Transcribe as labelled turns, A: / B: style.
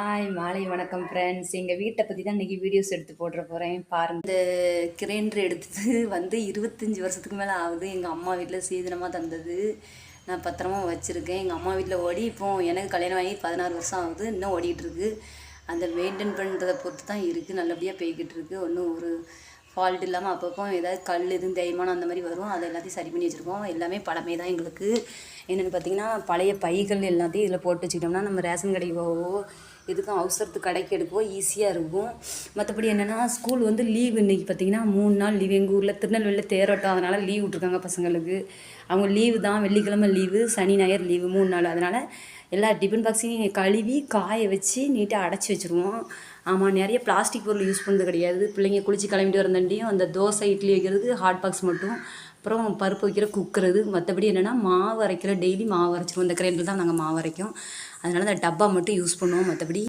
A: Hi மாலை வணக்கம் friends. எங்கள் வீட்டை பற்றி தான் இன்றைக்கி வீடியோஸ் எடுத்து போடுற போகிறேன் பாருங்கள். இந்த கிரைண்டர் எடுத்தது 25 வருஷத்துக்கு மேலே ஆகுது. எங்கள் அம்மா வீட்டில் சீதனமாக தந்தது. நான் பத்திரமா வச்சுருக்கேன். எங்கள் அம்மா வீட்டில் ஓடி இப்போது எனக்கு கல்யாணம் ஆகி 16 வருஷம் ஆகுது. இன்னும் ஓடிட்டுருக்கு. அந்த மெயின்டைன் பண்ணுறதை பொறுத்து தான் இருக்குது. நல்லபடியாக போய்கிட்டு இருக்குது. ஒன்றும் ஒரு ஃபால்ட் இல்லாமல் அப்பப்போ ஏதாவது கல் எதுவும் தேய்மானம் அந்த மாதிரி வரும். அதை எல்லாத்தையும் சரி பண்ணி வச்சுருக்கோம். எல்லாமே பழமை தான் எங்களுக்கு. என்னென்னு பார்த்தீங்கன்னா, பழைய பைகள் எல்லாத்தையும் இதில் போட்டு வச்சுக்கிட்டோம்னா நம்ம ரேஷன் கடைக்கு போகவோ எதுக்கும் அவசரத்துக்கு கடைக்கு எடுக்கவோ ஈஸியாக இருக்கும். மற்றபடி என்னென்னா, ஸ்கூல் லீவ் இன்றைக்கி பார்த்திங்கன்னா 3 நாள் லீவ். எங்கள் ஊரில் திருநெல்வேலியில் தேரோட்டம், அதனால் லீவ் விட்ருக்காங்க பசங்களுக்கு. அவங்க லீவு தான், வெள்ளிக்கிழமை லீவு, சனி ஞாயிறு லீவு 3 நாள். அதனால் எல்லா டிஃபன் பாக்ஸையும் கழுவி காய வச்சு நீட்டாக அடைச்சி வச்சுருவோம். ஆமாம், நிறைய பிளாஸ்டிக் பொருள் யூஸ் பண்ணுறது கிடையாது. பிள்ளைங்க குளித்து கிளம்பிட்டு வரந்தாண்டியும் அந்த தோசை இட்லி வைக்கிறதுக்கு ஹாட் பாக்ஸ் மட்டும், அப்புறம் பருப்பு வைக்கிற குக்கர். மற்றபடி என்னென்னா, மாவு அரைக்கிற டெய்லி மாவு அரைச்சிருவோம். இந்த கிரைண்டரில் தான் நாங்கள் மாவு அரைக்கும். அதனால் அந்த டப்பா மட்டும் யூஸ் பண்ணுவோம். மற்றபடி